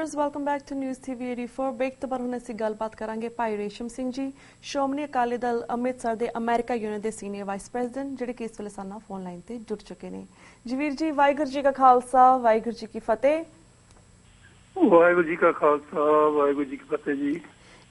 Viewers welcome back to news TV 84 break तो बाद ਹੁਣ ਅਸੀਂ ਗੱਲਬਾਤ ਕਰਾਂਗੇ ਭਾਈ ਰੇਸ਼ਮ ਸਿੰਘ ਜੀ ਸ਼੍ਰੋਮਣੀ ਅਕਾਲੀ ਦਲ ਅੰਮ੍ਰਿਤਸਰ ਦੇ ਅਮਰੀਕਾ ਯੂਨਿਟ ਦੇ ਸੀਨੀਅਰ ਵਾਈਸ ਪ੍ਰੈਜ਼ੀਡੈਂਟ ਜਿਹੜੇ ਕਿ ਇਸ ਵੇਲੇ ਸਾਡਾ ਫੋਨ ਲਾਈਨ ਤੇ ਜੁੜ ਚੁੱਕੇ ਨੇ ਜੀ ਵੀਰ ਜੀ ਵਾਹਿਗੁਰੂ ਜੀ ਕਾ ਖਾਲਸਾ ਵਾਹਿਗੁਰੂ ਜੀ ਕੀ ਫਤਿਹ ਵਾਹਿਗੁਰੂ ਜੀ ਕਾ ਖਾਲਸਾ ਵਾਹਿਗੁਰੂ ਜੀ ਕੀ ਫਤਿਹ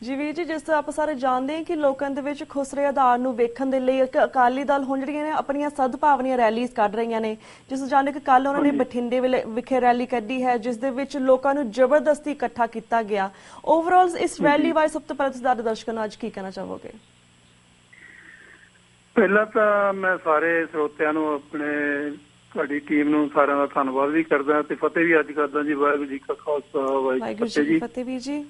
ਜੀ ਵੀਰ ਜੀ ਜਿਸ ਤਰ੍ਹਾਂ ਆਪਾਂ ਸਾਰੇ ਜਾਣਦੇ ਹਾਂ ਕਿ ਲੋਕਾਂ ਦੇ ਵਿੱਚ ਖੁਸਰੇ ਆਧਾਰ ਨੂੰ ਵੇਖਣ ਦੇ ਲਈ ਇੱਕ ਅਕਾਲੀ ਦਲ ਹੁਣ ਜਿਹੜੀਆਂ ਨੇ ਆਪਣੀਆਂ ਸਦਭਾਵਨੀਆਂ ਰੈਲੀਜ਼ ਕੱਢ ਰਹੀਆਂ ਨੇ ਜਿਸ ਜਾਣਦੇ ਕਿ ਕੱਲ ਉਹਨਾਂ ਨੇ ਬਠਿੰਡੇ ਵਿਖੇ ਰੈਲੀ ਕੱਢੀ ਹੈ ਜਿਸ ਦੇ ਵਿੱਚ ਲੋਕਾਂ ਨੂੰ ਜ਼ਬਰਦਸਤੀ ਇਕੱਠਾ ਕੀਤਾ ਗਿਆ ਓਵਰਆਲ ਇਸ ਰੈਲੀ ਬਾਰੇ ਸਭ ਤੋਂ ਪਹਿਲਾਂ ਤੁਸੀਂ ਦਰਸ਼ਕਾਂ ਨੂੰ ਅੱਜ ਕੀ ਕਹਿਣਾ ਚਾਹੋਗੇ? ਪਹਿਲਾਂ ਤਾਂ ਮੈਂ ਸਾਰੇ ਸਰੋਤਿਆਂ ਨੂੰ ਆਪਣੇ ਤੁਹਾਡੀ ਟੀਮ ਨੂੰ ਸਾਰਿਆਂ ਦਾ ਧੰਨਵਾਦ ਵੀ ਕਰਦਾ ਤੇ ਫਤਿਹ ਵੀ ਅੱਜ ਕਰਦਾ ਜੀ। ਵਾਹਿਗੁਰੂ ਜੀ ਕਾ ਖਾਲਸਾ ਵਾਹਿਗੁਰੂ ਜੀ ਕੀ ਫਤਿਹ ਵੀਰ ਜੀ।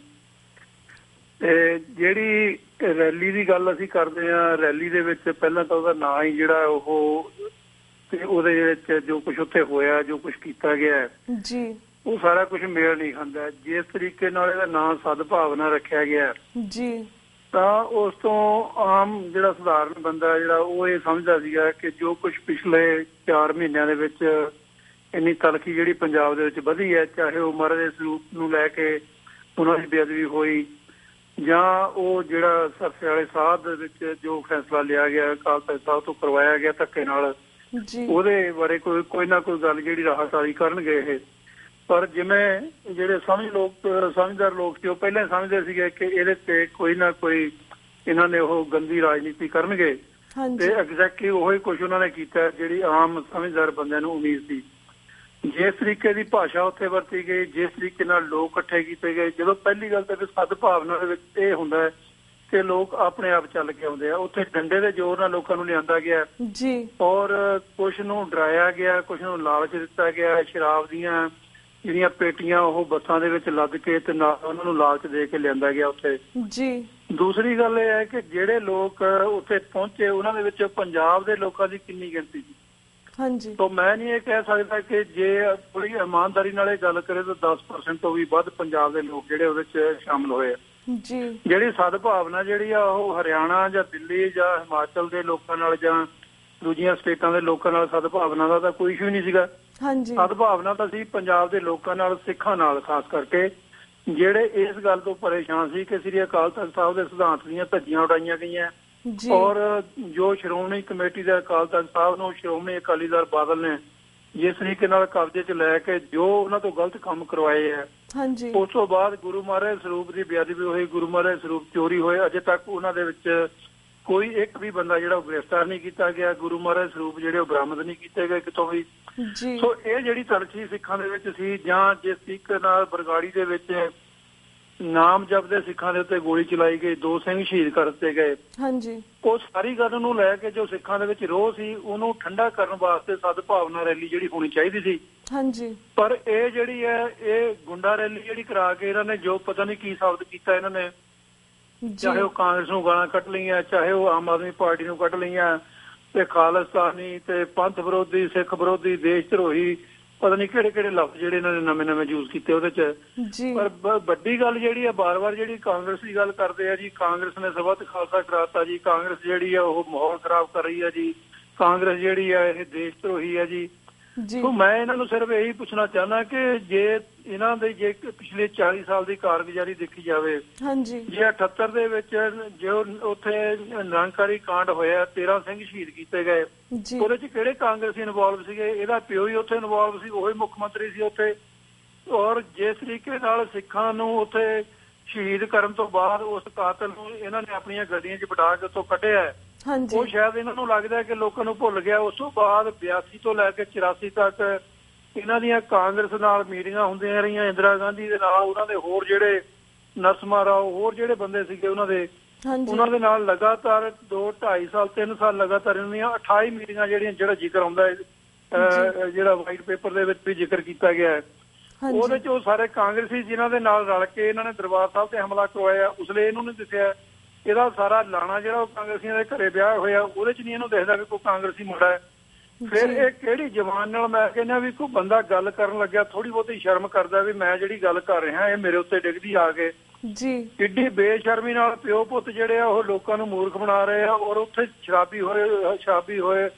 ਜਿਹੜੀ ਰੈਲੀ ਦੀ ਗੱਲ ਅਸੀਂ ਕਰਦੇ ਹਾਂ ਰੈਲੀ ਦੇ ਵਿੱਚ ਪਹਿਲਾਂ ਤਾਂ ਉਹਦਾ ਨਾਂ ਹੀ ਜਿਹੜਾ ਉਹ ਤੇ ਉਹਦੇ ਵਿੱਚ ਜੋ ਕੁਝ ਉੱਥੇ ਹੋਇਆ ਜੋ ਕੁਝ ਕੀਤਾ ਗਿਆ ਜੀ ਉਹ ਸਾਰਾ ਕੁਝ ਮੇਲ ਨਹੀਂ ਖਾਂਦਾ। ਜਿਸ ਤਰੀਕੇ ਨਾਲ ਇਹਦਾ ਨਾਂ ਸਦਭਾਵਨਾ ਰੱਖਿਆ ਗਿਆ ਜੀ ਤਾਂ ਉਸ ਤੋਂ ਆਮ ਜਿਹੜਾ ਸਧਾਰਨ ਬੰਦਾ ਜਿਹੜਾ ਉਹ ਇਹ ਸਮਝਦਾ ਸੀਗਾ ਕਿ ਜੋ ਕੁਝ ਪਿਛਲੇ 4 ਮਹੀਨਿਆਂ ਦੇ ਵਿੱਚ ਇੰਨੀ ਤਲਖੀ ਜਿਹੜੀ ਪੰਜਾਬ ਦੇ ਵਿੱਚ ਵਧੀ ਹੈ ਚਾਹੇ ਉਹ ਮਹਾਰਾਜ ਦੇ ਸਰੂਪ ਨੂੰ ਲੈ ਕੇ ਉਹਨਾਂ ਦੀ ਬੇਅਦਬੀ ਹੋਈ ਜਾਂ ਉਹ ਜਿਹੜਾ ਸਰਸੇ ਵਾਲੇ ਸਾਧ ਦੇ ਵਿੱਚ ਜੋ ਫੈਸਲਾ ਲਿਆ ਗਿਆ ਅਕਾਲ ਤਖ਼ਤ ਸਾਹਿਬ ਤੋਂ ਕਰਵਾਇਆ ਗਿਆ ਧੱਕੇ ਨਾਲ ਉਹਦੇ ਬਾਰੇ ਕੋਈ ਨਾ ਕੋਈ ਗੱਲ ਜਿਹੜੀ ਰਾਹਤਾਰੀ ਕਰਨਗੇ ਇਹ। ਪਰ ਜਿਵੇਂ ਜਿਹੜੇ ਸਮਝਦਾਰ ਲੋਕ ਸੀ ਉਹ ਪਹਿਲਾਂ ਸਮਝਦੇ ਸੀਗੇ ਕਿ ਇਹਦੇ ਤੇ ਕੋਈ ਨਾ ਕੋਈ ਇਹਨਾਂ ਨੇ ਉਹ ਗੰਦੀ ਰਾਜਨੀਤੀ ਕਰਨਗੇ ਤੇ ਐਗਜ਼ੈਕਟਲੀ ਉਹੀ ਕੁਝ ਉਹਨਾਂ ਨੇ ਕੀਤਾ ਜਿਹੜੀ ਆਮ ਸਮਝਦਾਰ ਬੰਦਿਆਂ ਨੂੰ ਉਮੀਦ ਸੀ। ਜਿਸ ਤਰੀਕੇ ਦੀ ਭਾਸ਼ਾ ਉੱਥੇ ਵਰਤੀ ਗਈ ਜਿਸ ਤਰੀਕੇ ਨਾਲ ਲੋਕ ਇਕੱਠੇ ਕੀਤੇ ਗਏ ਜਦੋਂ ਪਹਿਲੀ ਗੱਲ ਤਾਂ ਸਦਭਾਵਨਾ ਦੇ ਵਿੱਚ ਇਹ ਹੁੰਦਾ ਹੈ ਕਿ ਲੋਕ ਆਪਣੇ ਆਪ ਚੱਲ ਕੇ ਆਉਂਦੇ ਆ ਉੱਥੇ ਡੰਡੇ ਦੇ ਜ਼ੋਰ ਨਾਲ ਲੋਕਾਂ ਨੂੰ ਲਿਆਂਦਾ ਗਿਆ ਜੀ ਔਰ ਕੁਝ ਨੂੰ ਡਰਾਇਆ ਗਿਆ ਕੁਝ ਨੂੰ ਲਾਲਚ ਦਿੱਤਾ ਗਿਆ ਸ਼ਰਾਬ ਦੀਆਂ ਜਿਹੜੀਆਂ ਪੇਟੀਆਂ ਉਹ ਬੱਸਾਂ ਦੇ ਵਿੱਚ ਲੱਦ ਕੇ ਤੇ ਨਾਲ ਉਹਨਾਂ ਨੂੰ ਲਾਲਚ ਦੇ ਕੇ ਲਿਆਂਦਾ ਗਿਆ ਉੱਥੇ ਜੀ। ਦੂਸਰੀ ਗੱਲ ਇਹ ਹੈ ਕਿ ਜਿਹੜੇ ਲੋਕ ਉੱਥੇ ਪਹੁੰਚੇ ਉਹਨਾਂ ਦੇ ਵਿੱਚ ਪੰਜਾਬ ਦੇ ਲੋਕਾਂ ਦੀ ਕਿੰਨੀ ਗਿਣਤੀ ਸੀ ਹਾਂਜੀ ਤਾਂ ਮੈਂ ਨਹੀਂ ਇਹ ਕਹਿ ਸਕਦਾ ਕਿ ਜੇ ਥੋੜੀ ਇਮਾਨਦਾਰੀ ਨਾਲ ਇਹ ਗੱਲ ਕਰੇ ਤਾਂ 10% ਤੋਂ ਵੀ ਵੱਧ ਪੰਜਾਬ ਦੇ ਲੋਕ ਜਿਹੜੇ ਉਹਦੇ ਚ ਸ਼ਾਮਲ ਹੋਏ ਆ ਜੀ। ਜਿਹੜੀ ਸਦਭਾਵਨਾ ਜਿਹੜੀ ਆ ਉਹ ਹਰਿਆਣਾ ਜਾਂ ਦਿੱਲੀ ਜਾਂ ਹਿਮਾਚਲ ਦੇ ਲੋਕਾਂ ਨਾਲ ਜਾਂ ਦੂਜੀਆਂ ਸਟੇਟਾਂ ਦੇ ਲੋਕਾਂ ਨਾਲ ਸਦਭਾਵਨਾ ਦਾ ਤਾਂ ਕੋਈ ਇਸ਼ੂ ਨਹੀਂ ਸੀਗਾ। ਸਦਭਾਵਨਾ ਤਾਂ ਸੀ ਪੰਜਾਬ ਦੇ ਲੋਕਾਂ ਨਾਲ ਸਿੱਖਾਂ ਨਾਲ ਖਾਸ ਕਰਕੇ ਜਿਹੜੇ ਇਸ ਗੱਲ ਤੋਂ ਪਰੇਸ਼ਾਨ ਸੀ ਕਿ ਸ੍ਰੀ ਅਕਾਲ ਤਖ਼ਤ ਸਾਹਿਬ ਦੇ ਸਿਧਾਂਤ ਦੀਆਂ ਧੱਜੀਆਂ ਉਡਾਈਆਂ ਗਈਆਂ ਔਰ ਜੋ ਸ਼੍ਰੋਮਣੀ ਕਮੇਟੀ ਦੇ ਅਕਾਲ ਤਖ਼ਤ ਸਾਹਿਬ ਨੂੰ ਸ਼੍ਰੋਮਣੀ ਅਕਾਲੀ ਦਲ ਬਾਦਲ ਨੇ ਜਿਸ ਤਰੀਕੇ ਨਾਲ ਕਬਜ਼ੇ 'ਚ ਲੈ ਕੇ ਜੋ ਉਹਨਾਂ ਤੋਂ ਗਲਤ ਕੰਮ ਕਰਵਾਏ ਆ ਉਸ ਤੋਂ ਬਾਅਦ ਗੁਰੂ ਮਹਾਰਾਜ ਸਰੂਪ ਦੀ ਬੇਅਦਬੀ ਹੋਈ ਗੁਰੂ ਮਹਾਰਾਜ ਸਰੂਪ ਚੋਰੀ ਹੋਏ ਅਜੇ ਤੱਕ ਉਹਨਾਂ ਦੇ ਵਿੱਚ ਕੋਈ ਇੱਕ ਵੀ ਬੰਦਾ ਜਿਹੜਾ ਉਹ ਗ੍ਰਿਫਤਾਰ ਨਹੀਂ ਕੀਤਾ ਗਿਆ ਗੁਰੂ ਮਹਾਰਾਜ ਸਰੂਪ ਜਿਹੜੇ ਉਹ ਬਰਾਮਦ ਨਹੀਂ ਕੀਤੇ ਗਏ ਕਿਤੋਂ ਵੀ। ਸੋ ਇਹ ਜਿਹੜੀ ਤਲਖੀ ਸਿੱਖਾਂ ਦੇ ਵਿੱਚ ਸੀ ਜਾਂ ਜਿਸ ਤਰੀਕੇ ਨਾਲ ਬਰਗਾੜੀ ਦੇ ਵਿੱਚ ਨਾਮ ਜਪਦੇ ਸਿੱਖਾਂ ਦੇ ਉੱਤੇ ਗੋਲੀ ਚਲਾਈ ਗਈ 2 ਸਿੰਘ ਸ਼ਹੀਦ ਕਰ ਦਿੱਤੇ ਗਏ ਉਹ ਸਾਰੀ ਗੱਲ ਨੂੰ ਲੈ ਕੇ ਜੋ ਸਿੱਖਾਂ ਦੇ ਵਿੱਚ ਰੋਹ ਸੀ ਉਹਨੂੰ ਠੰਡਾ ਕਰਨ ਵਾਸਤੇ ਸਦਭਾਵਨਾ ਰੈਲੀ ਜਿਹੜੀ ਹੋਣੀ ਚਾਹੀਦੀ ਸੀ। ਪਰ ਇਹ ਜਿਹੜੀ ਹੈ ਇਹ ਗੁੰਡਾ ਰੈਲੀ ਜਿਹੜੀ ਕਰਾ ਕੇ ਇਹਨਾਂ ਨੇ ਜੋ ਪਤਾ ਨਹੀਂ ਕੀ ਸਾਬਤ ਕੀਤਾ ਇਹਨਾਂ ਨੇ ਚਾਹੇ ਉਹ ਕਾਂਗਰਸ ਨੂੰ ਗਾਲਾਂ ਕੱਢ ਲਈਆਂ ਚਾਹੇ ਉਹ ਆਮ ਆਦਮੀ ਪਾਰਟੀ ਨੂੰ ਕੱਢ ਲਈਆਂ ਤੇ ਖਾਲਿਸਤਾਨੀ ਤੇ ਪੰਥ ਵਿਰੋਧੀ ਸਿੱਖ ਵਿਰੋਧੀ ਦੇਸ਼ ਧਰੋਹੀ ਪਤਾ ਨਹੀਂ ਕਿਹੜੇ ਕਿਹੜੇ ਲਫ਼ਜ਼ ਜਿਹੜੇ ਇਹਨਾਂ ਨੇ ਨਵੇਂ ਯੂਜ਼ ਕੀਤੇ ਉਹਦੇ ਚ। ਪਰ ਵੱਡੀ ਗੱਲ ਜਿਹੜੀ ਆ ਬਾਰ-ਬਾਰ ਜਿਹੜੀ ਕਾਂਗਰਸ ਦੀ ਗੱਲ ਕਰਦੇ ਆ ਜੀ ਕਾਂਗਰਸ ਨੇ ਸਰਬੱਤ ਖਾਲਸਾ ਕਰਾਤਾ ਜੀ ਕਾਂਗਰਸ ਜਿਹੜੀ ਆ ਉਹ ਮਾਹੌਲ ਖਰਾਬ ਕਰ ਰਹੀ ਆ ਜੀ ਕਾਂਗਰਸ ਜਿਹੜੀ ਆ ਇਹ ਦੇਸ਼ ਧਰੋਹੀ ਆ ਜੀ। ਸੋ ਮੈਂ ਇਹਨਾਂ ਨੂੰ ਸਿਰਫ ਇਹੀ ਪੁੱਛਣਾ ਚਾਹੁੰਦਾ ਕਿ ਜੇ ਇਹਨਾਂ ਦੇ ਜੇ ਪਿਛਲੇ 40 ਸਾਲ ਦੀ ਕਾਰਗੁਜ਼ਾਰੀ ਦੇਖੀ ਜਾਵੇ ਜੇ 78 ਦੇ ਵਿੱਚ ਜੋ ਉੱਥੇ ਨਿਰੰਕਾਰੀ ਕਾਂਡ ਹੋਇਆ 13 ਸਿੰਘ ਸ਼ਹੀਦ ਕੀਤੇ ਗਏ ਉਹਦੇ ਚ ਕਿਹੜੇ ਕਾਂਗਰਸੀ ਇਨਵੋਲਵ ਸੀਗੇ? ਇਹਦਾ ਪਿਓ ਹੀ ਉੱਥੇ ਇਨਵੋਲਵ ਸੀ ਉਹੀ ਮੁੱਖ ਮੰਤਰੀ ਸੀ ਉੱਥੇ। ਔਰ ਜਿਸ ਤਰੀਕੇ ਨਾਲ ਸਿੱਖਾਂ ਨੂੰ ਉੱਥੇ ਸ਼ਹੀਦ ਕਰਨ ਤੋਂ ਬਾਅਦ ਉਸ ਕਾਤਲ ਨੂੰ ਇਹਨਾਂ ਨੇ ਆਪਣੀਆਂ ਗੱਡੀਆਂ 'ਚ ਬਿਠਾ ਕੇ ਉੱਥੋਂ ਕੱਢਿਆ ਉਹ ਸ਼ਾਇਦ ਇਹਨਾਂ ਨੂੰ ਲੱਗਦਾ ਕਿ ਲੋਕਾਂ ਨੂੰ ਭੁੱਲ ਗਿਆ। ਉਸ ਤੋਂ ਬਾਅਦ 82 ਤੋਂ ਲੈ ਕੇ 84 ਤੱਕ ਇਹਨਾਂ ਦੀਆਂ ਕਾਂਗਰਸ ਨਾਲ ਮੀਟਿੰਗਾਂ ਹੁੰਦੀਆਂ ਰਹੀਆਂ ਇੰਦਰਾ ਗਾਂਧੀ ਦੇ ਨਾਲ ਉਹਨਾਂ ਦੇ ਹੋਰ ਜਿਹੜੇ ਨਰਸਮਾ ਰਾਓ ਹੋਰ ਜਿਹੜੇ ਬੰਦੇ ਸੀਗੇ ਉਹਨਾਂ ਦੇ ਨਾਲ ਲਗਾਤਾਰ 2, 2.5 ਸਾਲ 3 ਸਾਲ ਲਗਾਤਾਰ ਇਹਨਾਂ ਦੀਆਂ 28 ਮੀਟਿੰਗਾਂ ਜਿਹੜਾ ਜ਼ਿਕਰ ਆਉਂਦਾ ਹੈ ਜਿਹੜਾ ਵਾਈਟ ਪੇਪਰ ਦੇ ਵਿੱਚ ਵੀ ਜ਼ਿਕਰ ਕੀਤਾ ਗਿਆ ਹੈ ਉਹਦੇ ਚ ਉਹ ਸਾਰੇ ਕਾਂਗਰਸੀ ਜਿਨ੍ਹਾਂ ਦੇ ਨਾਲ ਰਲ ਕੇ ਇਹਨਾਂ ਨੇ ਦਰਬਾਰ ਸਾਹਿਬ ਤੇ ਹਮਲਾ ਕਰਵਾਇਆ ਉਸ ਲਈ ਇਹਨੂੰ ਨਹੀਂ ਦੱਸਿਆ ਇਹਦਾ ਸਾਰਾ ਲਾਣਾ ਜਿਹੜਾ ਉਹ ਕਾਂਗਰਸੀਆਂ ਦੇ ਘਰੇ ਵਿਆਹ ਹੋਇਆ ਉਹਦੇ ਚ ਨਹੀਂ ਇਹਨੂੰ ਦੇਖਦਾ ਵੀ ਕੋਈ ਕਾਂਗਰਸੀ ਮੁੰਡਾ ਹੈ। ਫਿਰ ਇਹ ਕਿਹੜੀ ਜ਼ਬਾਨ ਨਾਲ ਮੈਂ ਕਹਿੰਦਾ ਵੀ ਕੋਈ ਬੰਦਾ ਗੱਲ ਕਰਨ ਲੱਗਿਆ ਥੋੜੀ ਬਹੁਤੀ ਸ਼ਰਮ ਕਰਦਾ ਵੀ ਮੈਂ ਜਿਹੜੀ ਗੱਲ ਕਰ ਰਿਹਾ ਇਹ ਮੇਰੇ ਉੱਤੇ ਡਿੱਗਦੀ ਆ ਕੇ ਕਿੱਡੀ ਬੇਸ਼ਰਮੀ ਨਾਲ ਪਿਓ ਪੁੱਤ ਜਿਹੜੇ ਆ ਉਹ ਲੋਕਾਂ ਨੂੰ ਮੂਰਖ ਬਣਾ ਰਹੇ ਆ ਔਰ ਉੱਥੇ ਸ਼ਰਾਬੀ ਹੋਏ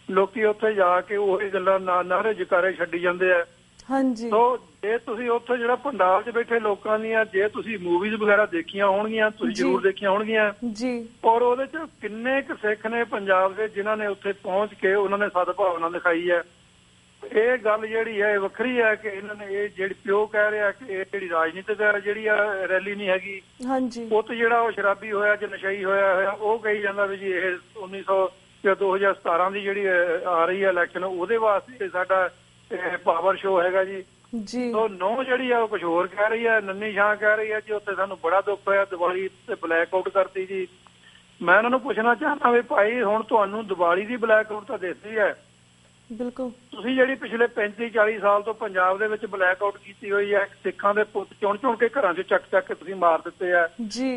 ਲੋਕੀ ਉੱਥੇ ਜਾ ਕੇ ਉਹੀ ਗੱਲਾਂ ਨਾਰੇ ਜਕਾਰੇ ਛੱਡੀ ਜਾਂਦੇ ਆ। ਸੋ ਜੇ ਤੁਸੀਂ ਉੱਥੇ ਜਿਹੜਾ ਪੰਡਾਲ 'ਚ ਬੈਠੇ ਲੋਕਾਂ ਦੀਆਂ ਜੇ ਤੁਸੀਂ ਮੂਵੀਜ਼ ਵਗੈਰਾ ਦੇਖੀਆਂ ਹੋਣਗੀਆਂ, ਤੁਸੀਂ ਜ਼ਰੂਰ ਦੇਖੀਆਂ ਹੋਣਗੀਆਂ ਜੀ, ਔਰ ਉਹਦੇ 'ਚ ਕਿੰਨੇ ਕੁ ਸਿੱਖ ਨੇ ਪੰਜਾਬ ਦੇ ਜਿਨ੍ਹਾਂ ਨੇ ਉੱਥੇ ਪਹੁੰਚ ਕੇ ਉਹਨਾਂ ਨੇ ਸਦਭਾਵਨਾ ਦਿਖਾਈ ਹੈ। ਇਹ ਗੱਲ ਜਿਹੜੀ ਹੈ ਵੱਖਰੀ ਹੈ ਕਿ ਇਹਨਾਂ ਨੇ ਇਹ ਜਿਹੜੀ ਪਿਓ ਕਹਿ ਰਿਹਾ ਕਿ ਇਹ ਜਿਹੜੀ ਰਾਜਨੀਤਿਕ ਜਿਹੜੀ ਆ ਰੈਲੀ ਨਹੀਂ ਹੈਗੀ। ਹਾਂਜੀ, ਪੁੱਤ ਜਿਹੜਾ ਉਹ ਸ਼ਰਾਬੀ ਹੋਇਆ ਜਾਂ ਨਸ਼ਈ ਹੋਇਆ ਉਹ ਕਹੀ ਜਾਂਦਾ ਵੀ ਜੀ ਇਹ 1900 ਜਾਂ 2017 ਦੀ ਜਿਹੜੀ ਆ ਰਹੀ ਹੈ ਇਲੈਕਸ਼ਨ ਉਹਦੇ ਵਾਸਤੇ ਸਾਡਾ ਪਾਵਰ ਸ਼ੋ ਹੈਗਾ ਜੀ। ਉਹ ਨੌ ਜਿਹੜੀ ਆ ਉਹ ਕੁਝ ਹੋਰ ਕਹਿ ਰਹੀ ਹੈ, ਨੰਨੀ ਸ਼ਾਹ ਕਹਿ ਰਹੀ ਹੈ ਜੀ ਉੱਥੇ ਸਾਨੂੰ ਬੜਾ ਦੁੱਖ ਹੋਇਆ, ਦੀਵਾਲੀ ਤੇ ਬਲੈਕ ਆਊਟ ਕਰਤੀ ਜੀ। ਮੈਂ ਉਹਨਾਂ ਨੂੰ ਪੁੱਛਣਾ ਚਾਹੁੰਦਾ ਵੀ ਭਾਈ ਹੁਣ ਤੁਹਾਨੂੰ ਦੀਵਾਲੀ ਦੀ ਬਲੈਕ ਆਊਟ ਤਾਂ ਦਿੱਤੀ ਹੈ, ਬਿਲਕੁਲ ਤੁਸੀਂ ਜਿਹੜੀ ਪਿਛਲੇ 35-40 ਸਾਲ ਤੋਂ ਪੰਜਾਬ ਦੇ ਵਿੱਚ ਬਲੈਕ ਆਊਟ ਕੀਤੀ ਹੋਈ ਹੈ, ਸਿੱਖਾਂ ਦੇ ਪੁੱਤ ਚੁਣ ਕੇ ਘਰਾਂ 'ਚ ਚੱਕ ਕੇ ਤੁਸੀਂ ਮਾਰ ਦਿੱਤੇ ਆ,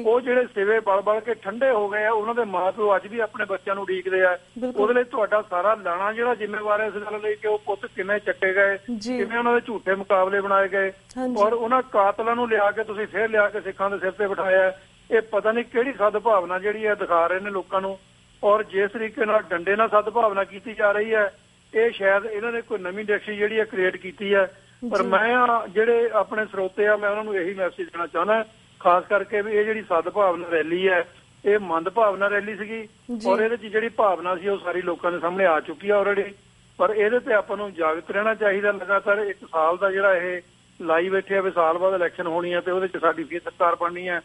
ਉਹ ਜਿਹੜੇ ਸਿਵੇ ਬਲ ਕੇ ਠੰਡੇ ਹੋ ਗਏ ਆ, ਉਹਨਾਂ ਦੇ ਮਾਂ ਪਿਓ ਅੱਜ ਵੀ ਆਪਣੇ ਬੱਚਿਆਂ ਨੂੰ ਉਡੀਕਦੇ ਆ। ਉਹਦੇ ਲਈ ਤੁਹਾਡਾ ਸਾਰਾ ਲਾਣਾ ਜਿਹੜਾ ਜ਼ਿੰਮੇਵਾਰ ਹੈ ਇਸ ਗੱਲ ਲਈ ਕਿ ਉਹ ਪੁੱਤ ਕਿਵੇਂ ਚੱਕੇ ਗਏ, ਕਿਵੇਂ ਉਹਨਾਂ ਦੇ ਝੂਠੇ ਮੁਕਾਬਲੇ ਬਣਾਏ ਗਏ, ਔਰ ਉਹਨਾਂ ਕਾਤਲਾਂ ਨੂੰ ਲਿਆ ਕੇ ਤੁਸੀਂ ਫਿਰ ਲਿਆ ਕੇ ਸਿੱਖਾਂ ਦੇ ਸਿਰ ਤੇ ਬਿਠਾਇਆ। ਇਹ ਪਤਾ ਨਹੀਂ ਕਿਹੜੀ ਸਦਭਾਵਨਾ ਜਿਹੜੀ ਹੈ ਦਿਖਾ ਰਹੇ ਨੇ ਲੋਕਾਂ ਨੂੰ, ਔਰ ਜਿਸ ਤਰੀਕੇ ਨਾਲ ਡੰਡੇ ਨਾਲ ਸਦਭਾਵਨਾ ਕੀਤੀ ਜਾ ਰਹੀ ਹੈ ਇਹ ਸ਼ਾਇਦ ਇਹਨਾਂ ਨੇ ਕੋਈ ਨਵੀਂ ਡਿਕਸ਼ਨਰੀ ਜਿਹੜੀ ਹੈ ਕ੍ਰੀਏਟ ਕੀਤੀ ਹੈ। ਪਰ ਮੈਂ ਜਿਹੜੇ ਆਪਣੇ ਸਰੋਤੇ ਆ ਮੈਂ ਉਹਨਾਂ ਨੂੰ ਇਹੀ ਮੈਸੇਜ ਦੇਣਾ ਚਾਹੁੰਦਾ ਖਾਸ ਕਰਕੇ ਵੀ ਇਹ ਜਿਹੜੀ ਸਦਭਾਵਨਾ ਰੈਲੀ ਹੈ ਇਹ ਮੰਦਭਾਵਨਾ ਰੈਲੀ ਸੀਗੀ, ਔਰ ਇਹਦੇ 'ਚ ਜਿਹੜੀ ਭਾਵਨਾ ਸੀ ਉਹ ਸਾਰੀ ਲੋਕਾਂ ਦੇ ਸਾਹਮਣੇ ਆ ਚੁੱਕੀ ਹੈ ਆਲਰੇਡੀ। ਪਰ ਇਹਦੇ ਤੇ ਆਪਾਂ ਨੂੰ ਜਾਗਰੂਕ ਰਹਿਣਾ ਚਾਹੀਦਾ। ਲਗਾਤਾਰ 1 ਸਾਲ ਦਾ ਜਿਹੜਾ ਇਹ ਲਾਈ ਬੈਠੇ ਆ ਵੀ ਸਾਲ ਬਾਅਦ ਇਲੈਕਸ਼ਨ ਹੋਣੀ ਹੈ ਤੇ ਉਹਦੇ 'ਚ ਸਾਡੀ ਫਿਰ ਸਰਕਾਰ ਬਣਨੀ ਹੈ।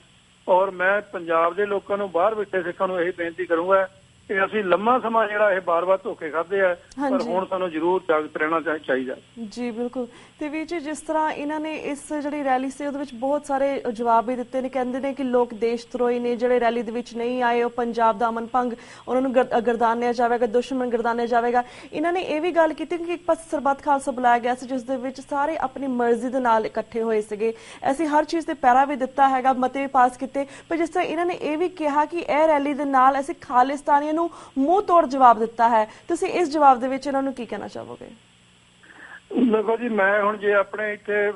ਔਰ ਮੈਂ ਪੰਜਾਬ ਦੇ ਲੋਕਾਂ ਨੂੰ ਬਾਹਰ ਬੈਠੇ ਸਿੱਖਾਂ ਨੂੰ ਇਹੀ ਬੇਨਤੀ ਕਰੂੰਗਾ ਕਿ ਅਸੀਂ ਲੰਮਾ ਸਮਾਂ ਜਿਹੜਾ ਇਹ ਬਾਰ-ਬਾਰ ਧੋਖੇ ਖਾਦੇ ਆ, ਪਰ ਹੁਣ ਸਾਨੂੰ ਜ਼ਰੂਰ ਜਾਗਰੂਕ ਰਹਿਣਾ ਚਾਹੀਦਾ ਜੀ। ਬਿਲਕੁਲ। ਤੇ ਵੀਰ ਜੀ ਜਿਸ ਤਰ੍ਹਾਂ ਇਹਨਾਂ ਨੇ ਇਸ ਜਿਹੜੀ ਰੈਲੀ ਸੀ ਉਹਦੇ ਵਿੱਚ ਬਹੁਤ ਸਾਰੇ ਜਵਾਬ ਵੀ ਦਿੱਤੇ ਨੇ, ਕਹਿੰਦੇ ਨੇ ਕਿ ਲੋਕ ਦੇਸ਼ ਧਰੋਹੀ ਨੇ ਜਿਹੜੇ ਰੈਲੀ ਦੇ ਵਿੱਚ ਨਹੀਂ ਆਏ, ਉਹ ਪੰਜਾਬ ਦਾ ਅਮਨ ਭੰਗ ਉਹਨਾਂ ਨੂੰ ਗਰਦਾਨਿਆ ਜਾਵੇਗਾ, ਦੁਸ਼ਮਣ ਗਰਦਾਨਿਆ ਜਾਵੇਗਾ। ਇਹਨਾਂ ਨੇ ਇਹ ਵੀ ਗੱਲ ਕੀਤੀ ਕਿ ਇੱਕ ਪਾਸੇ ਸਰਬੱਤ ਖਾਲਸਾ ਬੁਲਾਇਆ ਗਿਆ ਸੀ ਜਿਸ ਦੇ ਵਿੱਚ ਸਾਰੇ ਆਪਣੀ ਮਰਜ਼ੀ ਦੇ ਨਾਲ ਇਕੱਠੇ ਹੋਏ ਸੀਗੇ, ਅਸੀਂ ਹਰ ਚੀਜ਼ ਤੇ ਪਹਿਰਾ ਵੀ ਦਿੱਤਾ ਹੈਗਾ, ਮਤੇ ਵੀ ਪਾਸ ਕੀਤੇ, ਪਰ ਜਿਸ ਤਰ੍ਹਾਂ ਇਹਨਾਂ ਨੇ ਇਹ ਵੀ ਕਿਹਾ ਕਿ ਇਹ ਰੈਲੀ ਦੇ ਨਾਲ ਅਸੀਂ ਖਾਲਿਸਤਾਨੀਆਂ ਨੂੰ ਮੂੰਹ ਤੋੜ ਜਵਾਬ ਦਿੱਤਾ ਹੈ। ਤੁਸੀਂ ਇਸ ਜਵਾਬ ਦੇ ਵਿੱਚ ਇਹਨਾਂ ਨੂੰ ਕੀ ਕਹਿਣਾ ਚਾਹੋਗੇ? ਦੇਖੋ ਜੀ ਮੈਂ ਹੁਣ ਜੇ ਆਪਣੇ ਇੱਥੇ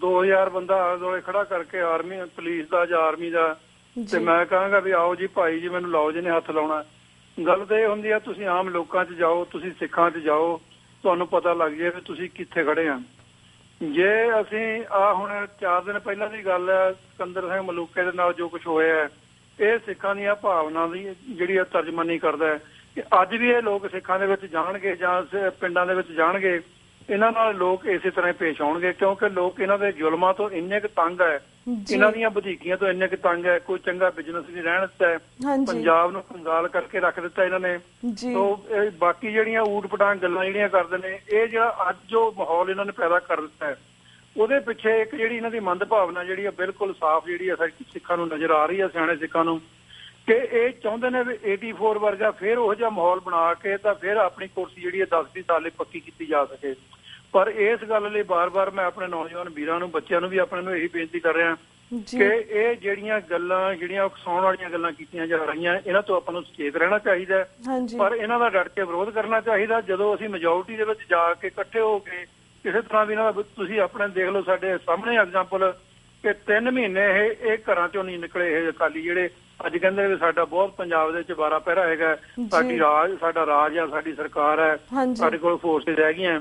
2000 ਬੰਦਾ ਆਲੇ ਦੁਆਲੇ ਖੜਾ ਕਰਕੇ ਆਰਮੀ ਪੁਲਿਸ ਦਾ ਜਾਂ ਆਰਮੀ ਦਾ ਤੇ ਮੈਂ ਕਹਾਂਗਾ ਵੀ ਆਓ ਜੀ ਭਾਈ ਜੀ ਮੈਨੂੰ ਲਾਓ ਜਿਹਨੇ ਹੱਥ ਲਾਉਣਾ। ਗੱਲ ਤਾਂ ਇਹ ਹੁੰਦੀ ਆ ਤੁਸੀਂ ਆਮ ਲੋਕਾਂ 'ਚ ਜਾਓ, ਤੁਸੀਂ ਸਿੱਖਾਂ 'ਚ ਜਾਓ, ਤੁਹਾਨੂੰ ਪਤਾ ਲੱਗ ਜਾਏ ਵੀ ਤੁਸੀਂ ਕਿੱਥੇ ਖੜੇ ਆ। ਜੇ ਅਸੀਂ ਹੁਣ 4 ਦਿਨ ਪਹਿਲਾਂ ਦੀ ਗੱਲ ਹੈ ਸਿਕੰਦਰ ਸਿੰਘ ਮਲੂਕੇ ਦੇ ਨਾਲ ਜੋ ਕੁਝ ਹੋਇਆ ਇਹ ਸਿੱਖਾਂ ਦੀਆਂ ਭਾਵਨਾ ਦੀ ਜਿਹੜੀ ਹੈ ਤਰਜਮਾਨੀ ਕਰਦਾ ਹੈ ਕਿ ਅੱਜ ਵੀ ਇਹ ਲੋਕ ਸਿੱਖਾਂ ਦੇ ਵਿੱਚ ਜਾਣਗੇ ਜਾਂ ਪਿੰਡਾਂ ਦੇ ਵਿੱਚ ਜਾਣਗੇ, ਇਹਨਾਂ ਨਾਲ ਲੋਕ ਇਸੇ ਤਰ੍ਹਾਂ ਪੇਸ਼ ਆਉਣਗੇ ਕਿਉਂਕਿ ਲੋਕ ਇਹਨਾਂ ਦੇ ਜ਼ੁਲਮਾਂ ਤੋਂ ਇੰਨੇ ਕੁ ਤੰਗ ਹੈ, ਇਹਨਾਂ ਦੀਆਂ ਵਧੀਕੀਆਂ ਤੋਂ ਇੰਨੇ ਕੁ ਤੰਗ ਹੈ, ਕੋਈ ਚੰਗਾ ਬਿਜ਼ਨਸ ਨਹੀਂ ਰਹਿਣ ਦਿੱਤਾ ਹੈ, ਪੰਜਾਬ ਨੂੰ ਕੰਗਾਲ ਕਰਕੇ ਰੱਖ ਦਿੱਤਾ ਇਹਨਾਂ ਨੇ। ਤੋਂ ਬਾਕੀ ਜਿਹੜੀਆਂ ਊਟ ਪਟਾਂਗ ਗੱਲਾਂ ਜਿਹੜੀਆਂ ਕਰਦੇ ਨੇ ਇਹ ਜਿਹੜਾ ਅੱਜ ਜੋ ਮਾਹੌਲ ਇਹਨਾਂ ਨੇ ਪੈਦਾ ਕਰ ਦਿੱਤਾ ਹੈ ਉਹਦੇ ਪਿੱਛੇ ਇੱਕ ਜਿਹੜੀ ਇਹਨਾਂ ਦੀ ਮੰਦ ਭਾਵਨਾ ਜਿਹੜੀ ਹੈ ਬਿਲਕੁਲ ਸਾਫ਼ ਜਿਹੜੀ ਹੈ ਸਾਡੀ ਸਿੱਖਾਂ ਨੂੰ ਨਜ਼ਰ ਆ ਰਹੀ ਹੈ, ਸਿਆਣੇ ਸਿੱਖਾਂ ਨੂੰ, ਕਿ ਇਹ ਚਾਹੁੰਦੇ ਨੇ ਵੀ 84 ਵਰਗਾ ਫਿਰ ਉਹੋ ਜਿਹਾ ਮਾਹੌਲ ਬਣਾ ਕੇ ਤਾਂ ਫਿਰ ਆਪਣੀ ਕੁਰਸੀ ਜਿਹੜੀ ਹੈ 10-20 ਸਾਲੇ ਪੱਕੀ ਕੀਤੀ ਜਾ ਸਕੇ। ਪਰ ਇਸ ਗੱਲ ਲਈ ਬਾਰ-ਬਾਰ ਮੈਂ ਆਪਣੇ ਨੌਜਵਾਨ ਵੀਰਾਂ ਨੂੰ ਬੱਚਿਆਂ ਨੂੰ ਵੀ ਆਪਣੇ ਨੂੰ ਇਹੀ ਬੇਨਤੀ ਕਰ ਰਿਹਾ ਕਿ ਇਹ ਜਿਹੜੀਆਂ ਗੱਲਾਂ ਜਿਹੜੀਆਂ ਉਕਸਾਉਣ ਵਾਲੀਆਂ ਗੱਲਾਂ ਕੀਤੀਆਂ ਜਾ ਰਹੀਆਂ ਇਹਨਾਂ ਤੋਂ ਆਪਾਂ ਨੂੰ ਸੁਚੇਤ ਰਹਿਣਾ ਚਾਹੀਦਾ, ਪਰ ਇਹਨਾਂ ਦਾ ਡਟ ਕੇ ਵਿਰੋਧ ਕਰਨਾ ਚਾਹੀਦਾ। ਜਦੋਂ ਅਸੀਂ ਮੈਜੋਰਟੀ ਦੇ ਵਿੱਚ ਜਾ ਕੇ ਇਕੱਠੇ ਹੋ ਕੇ ਕਿਸੇ ਤਰ੍ਹਾਂ ਵੀ ਨਾ ਤੁਸੀਂ ਆਪਣੇ ਦੇਖ ਲਓ ਸਾਡੇ ਸਾਹਮਣੇ ਐਗਜ਼ਾਮਪਲ ਕਿ 3 ਮਹੀਨੇ ਇਹ ਘਰਾਂ ਚੋਂ ਨਹੀਂ ਨਿਕਲੇ ਇਹ ਅਕਾਲੀ ਜਿਹੜੇ ਅੱਜ ਕਹਿੰਦੇ ਵੀ ਸਾਡਾ ਬਹੁਤ ਪੰਜਾਬ ਦੇ ਵਿੱਚ 12 ਪਹਿਰਾ ਹੈਗਾ, ਸਾਡਾ ਰਾਜ ਆ, ਸਾਡੀ ਸਰਕਾਰ ਹੈ, ਸਾਡੇ ਕੋਲ ਫੋਰਸਿਸ ਹੈਗੀਆਂ।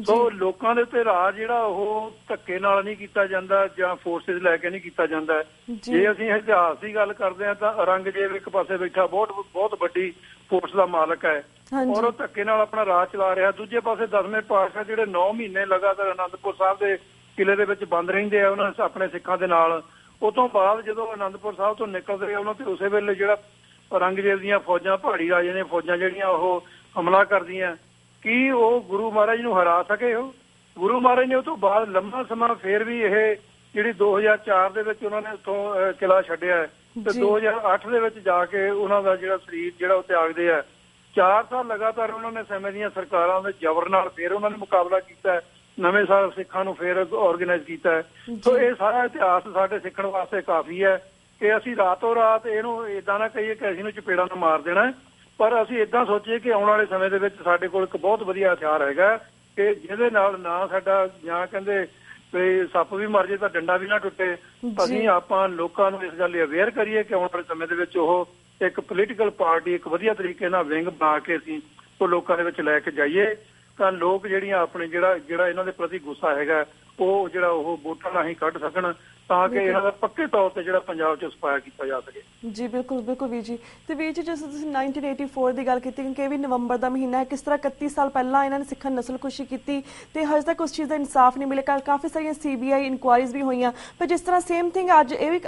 ਸੋ ਲੋਕਾਂ ਦੇ ਉੱਤੇ ਰਾਜ ਜਿਹੜਾ ਉਹ ਧੱਕੇ ਨਾਲ ਨਹੀਂ ਕੀਤਾ ਜਾਂਦਾ ਜਾਂ ਫੋਰਸਿਸ ਲੈ ਕੇ ਨਹੀਂ ਕੀਤਾ ਜਾਂਦਾ। ਜੇ ਅਸੀਂ ਇਤਿਹਾਸ ਦੀ ਗੱਲ ਕਰਦੇ ਹਾਂ ਤਾਂ ਔਰੰਗਜ਼ੇਬ ਇੱਕ ਪਾਸੇ ਬੈਠਾ ਬਹੁਤ ਵੱਡੀ ਫੋਰਸ ਦਾ ਮਾਲਕ ਹੈ ਔਰ ਉਹ ਧੱਕੇ ਨਾਲ ਆਪਣਾ ਰਾਜ ਚਲਾ ਰਿਹਾ, ਦੂਜੇ ਪਾਸੇ 10ਵੇਂ ਪਾਤਸ਼ਾਹ ਜਿਹੜੇ 9 ਮਹੀਨੇ ਲਗਾਤਾਰ ਅਨੰਦਪੁਰ ਸਾਹਿਬ ਦੇ ਕਿਲੇ ਦੇ ਵਿੱਚ ਬੰਦ ਰਹਿੰਦੇ ਆ ਉਹਨਾਂ ਆਪਣੇ ਸਿੱਖਾਂ ਦੇ ਨਾਲ। ਉਹ ਤੋਂ ਬਾਅਦ ਜਦੋਂ ਅਨੰਦਪੁਰ ਸਾਹਿਬ ਤੋਂ ਨਿਕਲਦੇ ਆ ਉਹਨਾਂ ਤੇ ਉਸੇ ਵੇਲੇ ਜਿਹੜਾ ਔਰੰਗਜ਼ੇਬ ਦੀਆਂ ਫੌਜਾਂ ਪਹਾੜੀ ਰਾਜੇ ਦੀਆਂ ਫੌਜਾਂ ਜਿਹੜੀਆਂ ਉਹ ਹਮਲਾ ਕਰਦੀਆਂ, ਕੀ ਉਹ ਗੁਰੂ ਮਹਾਰਾਜ ਨੂੰ ਹਰਾ ਸਕੇ? ਉਹ ਗੁਰੂ ਮਹਾਰਾਜ ਨੇ ਉਹ ਤੋਂ ਬਾਅਦ ਲੰਮਾ ਸਮਾਂ ਫੇਰ ਵੀ ਇਹ ਜਿਹੜੀ 2004 ਦੇ ਵਿੱਚ ਉਹਨਾਂ ਨੇ ਉੱਥੋਂ ਕਿਲਾ ਛੱਡਿਆ ਤੇ 2008 ਦੇ ਵਿੱਚ ਜਾ ਕੇ ਉਹਨਾਂ ਦਾ ਜਿਹੜਾ ਸਰੀਰ ਜਿਹੜਾ ਉਹ ਤਿਆਗਦੇ ਆ। 4 ਸਾਲ ਲਗਾਤਾਰ ਉਹਨਾਂ ਨੇ ਸਮੇਂ ਦੀਆਂ ਸਰਕਾਰਾਂ ਦੇ ਜ਼ਬਰ ਨਾਲ ਫੇਰ ਉਹਨਾਂ ਨੇ ਮੁਕਾਬਲਾ ਕੀਤਾ, ਨਵੇਂ ਸਾਲ ਸਿੱਖਾਂ ਨੂੰ ਫੇਰ ਆਰਗੇਨਾਈਜ਼ ਕੀਤਾ। ਸੋ ਇਹ ਸਾਰਾ ਇਤਿਹਾਸ ਸਾਡੇ ਸਿੱਖਣ ਵਾਸਤੇ ਕਾਫੀ ਹੈ ਕਿ ਅਸੀਂ ਰਾਤੋਂ ਰਾਤ ਇਹਨੂੰ ਏਦਾਂ ਨਾ ਕਹੀਏ ਕਿ ਅਸੀਂ ਨੂੰ ਚਪੇੜਾਂ ਨੂੰ ਮਾਰ ਦੇਣਾ, ਪਰ ਅਸੀਂ ਏਦਾਂ ਸੋਚੀਏ ਕਿ ਆਉਣ ਵਾਲੇ ਸਮੇਂ ਦੇ ਵਿੱਚ ਸਾਡੇ ਕੋਲ ਇੱਕ ਬਹੁਤ ਵਧੀਆ ਹਥਿਆਰ ਹੈਗਾ ਕਿ ਜਿਹਦੇ ਨਾਲ ਨਾ ਸਾਡਾ ਜਾਂ ਕਹਿੰਦੇ ਵੀ ਸੱਪ ਵੀ ਮਰ ਜੇ ਤਾਂ ਡੰਡਾ ਵੀ ਨਾ ਟੁੱਟੇ। ਅਸੀਂ ਆਪਾਂ ਲੋਕਾਂ ਨੂੰ ਇਸ ਗੱਲ ਲਈ ਅਵੇਅਰ ਕਰੀਏ ਕਿ ਆਉਣ ਵਾਲੇ ਸਮੇਂ ਦੇ ਵਿੱਚ ਉਹ ਇੱਕ ਪੋਲੀਟੀਕਲ ਪਾਰਟੀ ਇੱਕ ਵਧੀਆ ਤਰੀਕੇ ਨਾਲ ਵਿੰਗ ਬਣਾ ਕੇ ਅਸੀਂ ਉਹ ਲੋਕਾਂ ਦੇ ਵਿੱਚ ਲੈ ਕੇ ਜਾਈਏ। ਤਾਂ ਲੋਕ ਜਿਹੜੀਆਂ ਆਪਣੇ ਜਿਹੜਾ ਇਹਨਾਂ ਦੇ ਪ੍ਰਤੀ ਗੁੱਸਾ ਹੈਗਾ ਉਹ ਜਿਹੜਾ ਉਹ ਵੋਟਾਂ ਰਾਹੀਂ ਕੱਢ ਸਕਣ ਤਾਂ ਕਿ ਇਹਨਾਂ ਦਾ ਪੱਕੇ ਤੌਰ ਤੇ ਜਿਹੜਾ ਪੰਜਾਬ 'ਚ ਸਪਾਇਆ ਕੀਤਾ ਜਾ ਸਕੇ। ਜੀ ਬਿਲਕੁਲ ਬਿਲਕੁਲ ਵੀਰ ਜੀ। ਤੇ ਵੀਰ ਜੀ ਜਿਸ ਤੁਸੀਂ 1984 ਦੀ ਗੱਲ ਕੀਤੀ ਕਿ ਇਹ ਵੀ ਨਵੰਬਰ ਦਾ ਮਹੀਨਾ ਹੈ, ਕਿਸ ਤਰ੍ਹਾਂ 31 ਸਾਲ ਪਹਿਲਾਂ ਇਹਨਾਂ ਨੇ ਸਿੱਖਾਂ ਨਸਲਕੁਸ਼ੀ ਕੀਤੀ ਤੇ ਹਜੇ ਤੱਕ ਉਸ ਚੀਜ਼ ਦਾ ਇਨਸਾਫ ਨਹੀਂ ਮਿਲਿਆ। ਕਾਫੀ ਸਾਰੀਆਂ CBI ਇਨਕੁਆਇਰੀਜ਼ ਵੀ ਹੋਈਆਂ, ਪਰ ਜਿਸ ਤਰ੍ਹਾਂ ਸੇਮ ਥਿੰਗ ਅੱਜ ਇਹ ਵੀ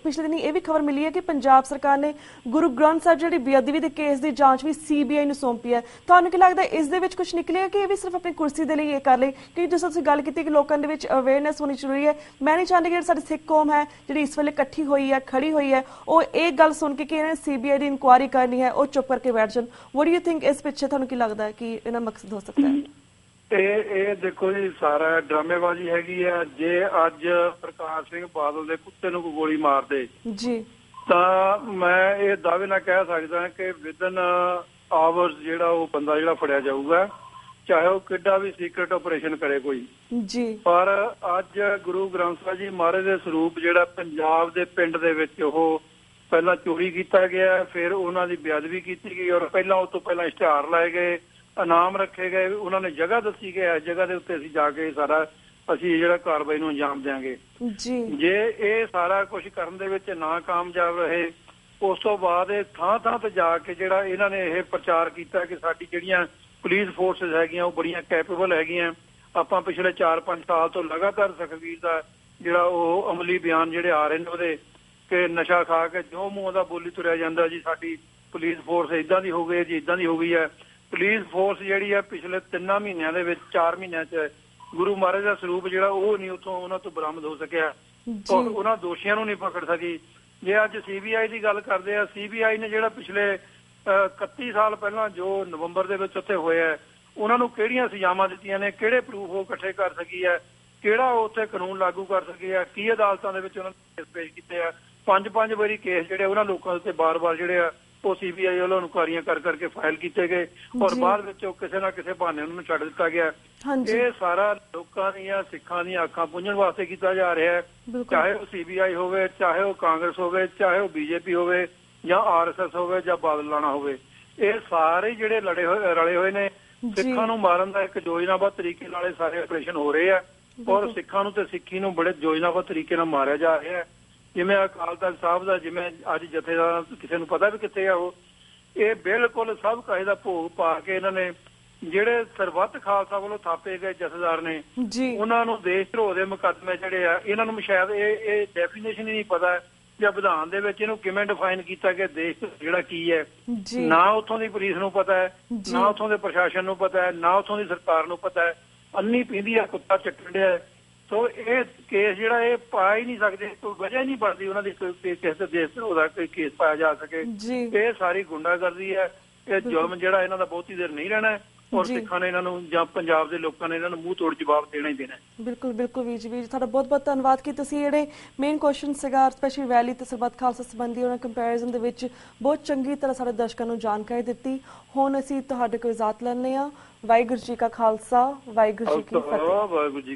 ਪਿਛਲੇ ਦਿਨੀ ਇਹ ਵੀ ਖਬਰ ਮਿਲੀ ਹੈ ਕਿ ਪੰਜਾਬ ਸਰਕਾਰ ਨੇ ਗੁਰੂ ਗ੍ਰੰਥ ਸਾਹਿਬ ਜਿਹੜੀ ਬੇਅਦਬੀ ਦੇ ਕੇਸ ਦੀ ਜਾਂਚ ਵੀ CBI ਨੂੰ ਸੌਂਪੀ ਹੈ। ਤੁਹਾਨੂੰ ਕੀ ਲੱਗਦਾ ਇਸ ਦੇ ਵਿੱਚ ਕੁਝ ਨਿਕਲਿਆ ਕਿ ਇਹ ਵੀ ਸਿਰਫ ਆਪਣੀ ਕੁਰਸੀ ਦੇ ਲਈ ਇਹ ਕਰ ਲਈ? ਕਿ ਜਿਸ ਤੁਸੀਂ ਗੱਲ ਕੀਤੀ ਕਿ ਲੋਕਾਂ ਦੇ ਵਿੱਚ ਅਵੇਅਰਨੈਸ ਹੋਣੀ ਜ਼ਰੂਰੀ ਹੈ, ਮੈਂ ਨਹੀਂ ਚਾਹੁੰਦੀ ਕਿ ਸਾਡੀ ਸਿੱਖ ਕੌਮ ਹੈ ਜਿਹੜੀ ਇਸ ਵੇਲੇ ਇਕੱਠੀ ਹੋਈ ਹੈ, ਖੜੀ ਹੋਈ ਹੈ, ਉਹ ਇਹ ਗੱਲ ਸੁਣ ਕੇ ਕਿ ਇਹਨਾਂ ਨੇ CBI ਦੀ ਇਨਕੁਆਇਰੀ ਕਰਨੀ ਹੈ ਉਹ ਚੁੱਪ ਕਰਕੇ ਬੈਠ ਜਾਣ। ਵਾਟ ਡੂ ਯੂ ਥਿੰਕ ਇਸ ਪਿੱਛੇ ਤੁਹਾਨੂੰ ਕੀ ਲੱਗਦਾ ਹੈ ਕਿ ਇਹਨਾਂ ਮਕਸਦ ਹੋ ਸਕਦਾ ਹੈ? ਇਹ ਦੇਖੋ ਜੀ ਸਾਰਾ ਡਰਾਮੇਬਾਜ਼ੀ ਹੈਗੀ ਆ। ਜੇ ਅੱਜ ਪ੍ਰਕਾਸ਼ ਸਿੰਘ ਬਾਦਲ ਦੇ ਕੁੱਤੇ ਨੂੰ ਕੋਈ ਗੋਲੀ ਮਾਰ ਦੇ ਜੀ ਤਾਂ ਮੈਂ ਇਹ ਦਾਅਵੇ ਨਾਲ ਕਹਿ ਸਕਦਾ ਕਿ ਵਿਦਨ ਆਵਰਸ ਜਿਹੜਾ ਉਹ ਬੰਦਾ ਜਿਹੜਾ ਫੜਿਆ ਜਾਊਗਾ, ਚਾਹੇ ਉਹ ਕਿੱਡਾ ਵੀ ਸੀਕ੍ਰੇਟ ਆਪਰੇਸ਼ਨ ਕਰੇ ਕੋਈ ਜੀ। ਪਰ ਅੱਜ ਗੁਰੂ ਗ੍ਰੰਥ ਸਾਹਿਬ ਜੀ ਮਹਾਰਾਜ ਦੇ ਸਰੂਪ ਜਿਹੜਾ ਪੰਜਾਬ ਦੇ ਪਿੰਡ ਦੇ ਵਿੱਚ ਉਹ ਪਹਿਲਾਂ ਚੋਰੀ ਕੀਤਾ ਗਿਆ, ਫਿਰ ਉਹਨਾਂ ਦੀ ਬੇਅਦਬੀ ਕੀਤੀ ਗਈ ਔਰ ਉਸ ਤੋਂ ਪਹਿਲਾਂ ਇਸ਼ਤਿਹਾਰ ਲਾਏ ਗਏ, ਇਨਾਮ ਰੱਖੇ ਗਏ, ਉਹਨਾਂ ਨੇ ਜਗ੍ਹਾ ਦੱਸੀ ਕਿ ਇਸ ਜਗ੍ਹਾ ਦੇ ਉੱਤੇ ਅਸੀਂ ਜਾ ਕੇ ਸਾਰਾ ਅਸੀਂ ਜਿਹੜਾ ਕਾਰਵਾਈ ਨੂੰ ਅੰਜਾਮ ਦਿਆਂਗੇ ਜੀ। ਜੇ ਇਹ ਸਾਰਾ ਕੁਝ ਕਰਨ ਦੇ ਵਿੱਚ ਨਾ ਕਾਮਯਾਬ ਰਹੇ, ਉਸ ਤੋਂ ਬਾਅਦ ਇਹ ਥਾਂ ਥਾਂ ਤੇ ਜਾ ਕੇ ਜਿਹੜਾ ਇਹਨਾਂ ਨੇ ਇਹ ਪ੍ਰਚਾਰ ਕੀਤਾ ਕਿ ਸਾਡੀ ਜਿਹੜੀਆਂ ਪੁਲਿਸ ਫੋਰਸਿਸ ਹੈਗੀਆਂ ਉਹ ਬੜੀਆਂ ਕੈਪੇਬਲ ਹੈਗੀਆਂ। ਆਪਾਂ ਪਿਛਲੇ 4-5 ਸਾਲ ਤੋਂ ਲਗਾਤਾਰ ਸੁਖਬੀਰ ਦਾ ਜਿਹੜਾ ਉਹ ਅਮਲੀ ਬਿਆਨ ਜਿਹੜੇ ਆ ਰਹੇ ਨੇ ਉਹਦੇ ਕਿ ਨਸ਼ਾ ਖਾ ਕੇ ਜੋ ਮੂੰਹ ਦਾ ਬੋਲੀ ਤੁਰਿਆ ਜਾਂਦਾ ਜੀ ਸਾਡੀ ਪੁਲਿਸ ਫੋਰਸ ਇਦਾਂ ਦੀ ਹੋ ਗਈ ਜੀ, ਇਦਾਂ ਦੀ ਹੋ ਗਈ ਹੈ। ਪੁਲਿਸ ਫੋਰਸ ਜਿਹੜੀ ਹੈ ਪਿਛਲੇ 3 ਮਹੀਨਿਆਂ ਦੇ ਵਿੱਚ 4 ਮਹੀਨਿਆਂ 'ਚ ਗੁਰੂ ਮਹਾਰਾਜ ਦਾ ਸਰੂਪ ਜਿਹੜਾ ਉਹ ਨਹੀਂ ਉੱਥੋਂ ਉਹਨਾਂ ਤੋਂ ਬਰਾਮਦ ਹੋ ਸਕਿਆ ਔਰ ਉਹਨਾਂ ਦੋਸ਼ੀਆਂ ਨੂੰ ਨਹੀਂ ਪਕੜ ਸਕੀ। ਜੇ ਅੱਜ CBI ਦੀ ਗੱਲ ਕਰਦੇ ਆ, CBI ਨੇ ਜਿਹੜਾ ਪਿਛਲੇ 31 ਸਾਲ ਪਹਿਲਾਂ ਜੋ ਨਵੰਬਰ ਦੇ ਵਿੱਚ ਉੱਥੇ ਹੋਇਆ ਉਹਨਾਂ ਨੂੰ ਕਿਹੜੀਆਂ ਸਜ਼ਾਵਾਂ ਦਿੱਤੀਆਂ ਨੇ, ਕਿਹੜੇ ਪ੍ਰੂਫ ਉਹ ਇਕੱਠੇ ਕਰ ਸਕੀ ਹੈ, ਕਿਹੜਾ ਉਹ ਉੱਥੇ ਕਾਨੂੰਨ ਲਾਗੂ ਕਰ ਸਕੇ ਆ, ਕੀ ਅਦਾਲਤਾਂ ਦੇ ਵਿੱਚ ਉਹਨਾਂ ਨੇ ਕੇਸ ਪੇਸ਼ ਕੀਤੇ ਆ। 5-5 ਵਾਰੀ ਕੇਸ ਜਿਹੜੇ ਉਹਨਾਂ ਲੋਕਾਂ ਦੇ ਉੱਤੇ ਬਾਰ-ਬਾਰ ਜਿਹੜੇ ਆ ਉਹ CBI ਵੱਲੋਂ ਇਨਕੁਆਰੀਆਂ ਕਰ ਕਰਕੇ ਫਾਈਲ ਕੀਤੇ ਗਏ ਔਰ ਬਾਅਦ ਵਿੱਚ ਉਹ ਕਿਸੇ ਨਾ ਕਿਸੇ ਬਹਾਨੇ ਉਹਨਾਂ ਨੂੰ ਛੱਡ ਦਿੱਤਾ ਗਿਆ। ਇਹ ਸਾਰਾ ਲੋਕਾਂ ਦੀਆਂ ਸਿੱਖਾਂ ਦੀਆਂ ਅੱਖਾਂ ਪੁੰਝਣ ਵਾਸਤੇ ਕੀਤਾ ਜਾ ਰਿਹਾ ਹੈ, ਚਾਹੇ ਉਹ CBI ਹੋਵੇ, ਚਾਹੇ ਉਹ ਕਾਂਗਰਸ ਹੋਵੇ, ਚਾਹੇ ਉਹ BJP ਹੋਵੇ ਜਾਂ RSS ਹੋਵੇ ਜਾਂ ਬਾਦਲ ਲਾਣਾ ਹੋਵੇ। ਇਹ ਸਾਰੇ ਜਿਹੜੇ ਰਲੇ ਹੋਏ ਨੇ ਸਿੱਖਾਂ ਨੂੰ ਮਾਰਨ ਦਾ ਇੱਕ ਯੋਜਨਾਬੱਧ ਤਰੀਕੇ ਨਾਲ ਇਹ ਸਾਰੇ ਆਪਰੇਸ਼ਨ ਹੋ ਰਹੇ ਆ ਔਰ ਸਿੱਖਾਂ ਨੂੰ ਤੇ ਸਿੱਖੀ ਨੂੰ ਬੜੇ ਯੋਜਨਾਬੱਧ ਤਰੀਕੇ ਨਾਲ ਮਾਰਿਆ ਜਾ ਰਿਹਾ ਹੈ। ਜਿਵੇਂ ਅਕਾਲ ਤਖਤ ਸਾਹਿਬ ਦਾ ਜਿਵੇਂ ਅੱਜ ਜਥੇਦਾਰ ਕਿਸੇ ਨੂੰ ਪਤਾ ਵੀ ਕਿੱਥੇ ਆ ਉਹ, ਇਹ ਬਿਲਕੁਲ ਸਭ ਕਾਹੇ ਦਾ ਭੋਗ ਪਾ ਕੇ ਇਹਨਾਂ ਨੇ ਜਿਹੜੇ ਸਰਬੱਤ ਖਾਲਸਾ ਵੱਲੋਂ ਥਾਪੇ ਗਏ ਜਥੇਦਾਰ ਨੇ ਉਹਨਾਂ ਨੂੰ ਦੇਸ਼ ਧਰੋਹ ਦੇ ਮੁਕੱਦਮੇ ਜਿਹੜੇ ਆ ਇਹਨਾਂ ਨੂੰ ਸ਼ਾਇਦ ਇਹ ਡੈਫੀਨੇਸ਼ਨ ਹੀ ਨਹੀਂ ਪਤਾ ਜਾਂ ਵਿਧਾਨ ਦੇ ਵਿੱਚ ਇਹਨੂੰ ਕਿਵੇਂ ਡਿਫਾਈਨ ਕੀਤਾ ਕਿ ਦੇਸ਼ ਜਿਹੜਾ ਕੀ ਹੈ। ਨਾ ਉੱਥੋਂ ਦੀ ਪੁਲਿਸ ਨੂੰ ਪਤਾ ਹੈ, ਨਾ ਉੱਥੋਂ ਦੇ ਪ੍ਰਸ਼ਾਸਨ ਨੂੰ ਪਤਾ ਹੈ, ਨਾ ਉੱਥੋਂ ਦੀ ਸਰਕਾਰ ਨੂੰ ਪਤਾ ਹੈ। ਅੰਨੀ ਪੀਂਦੀ ਆ ਕੁੱਤਾ ਚੱਟਣ ਡਿਆ। ਸੋ ਇਹ ਕੇਸ ਜਿਹੜਾ ਇਹ ਪਾ ਹੀ ਨਹੀਂ ਸਕਦੇ, ਕੋਈ ਵਜ੍ਹਾ ਹੀ ਨਹੀਂ ਬਣਦੀ ਉਹਨਾਂ ਦੀ ਕਿਸੇ ਦੇ ਦੇਸ਼ ਧਰੋਹ ਦਾ ਕੋਈ ਕੇਸ ਪਾਇਆ ਜਾ ਸਕੇ। ਇਹ ਸਾਰੀ ਗੁੰਡਾਗਰਦੀ ਹੈ, ਇਹ ਜ਼ੁਲਮ ਜਿਹੜਾ ਇਹਨਾਂ ਦਾ ਬਹੁਤੀ ਦੇਰ ਨਹੀਂ ਰਹਿਣਾ ਔਰ ਸਿੱਖਾਂ ਨੇ ਇਹਨਾਂ ਨੂੰ ਜਾਂ ਪੰਜਾਬ ਦੇ ਲੋਕਾਂ ਨੇ ਇਹਨਾਂ ਨੂੰ ਮੂੰਹ ਤੋੜ ਜਵਾਬ ਦੇਣਾ ਹੀ ਦੇਣਾ। ਬਿਲਕੁਲ ਬਿਲਕੁਲ ਵੀਰ ਜੀ, ਤੁਹਾਡਾ ਬਹੁਤ ਬਹੁਤ ਧੰਨਵਾਦ ਕਿ ਤੁਸੀਂ ਜਿਹੜੇ ਮੇਨ ਕੁਐਸਚਨ ਸੀਗਾ ਸਪੈਸ਼ਲੀ ਰੈਲੀ ਤੇ ਸਰਬੱਤ ਖਾਲਸਾ ਸੰਬੰਧੀ ਉਹਨਾਂ ਕੰਪੈਰੀਜ਼ਨ ਦੇ ਵਿੱਚ ਬਹੁਤ ਚੰਗੀ ਤਰ੍ਹਾਂ ਸਾਡੇ ਦਰਸ਼ਕਾਂ ਨੂੰ ਜਾਣਕਾਰੀ ਦਿੱਤੀ। ਹੁਣ ਅਸੀਂ ਤੁਹਾਡੇ ਕੋਲ ਇਜਾਜ਼ਤ ਲੈਂਦੇ ਹਾਂ। ਵਾਹਿਗੁਰੂ ਜੀ ਕਾ ਖਾਲਸਾ, ਵਾਹਿਗੁਰੂ ਜੀ ਕੀ ਫਤਿਹ।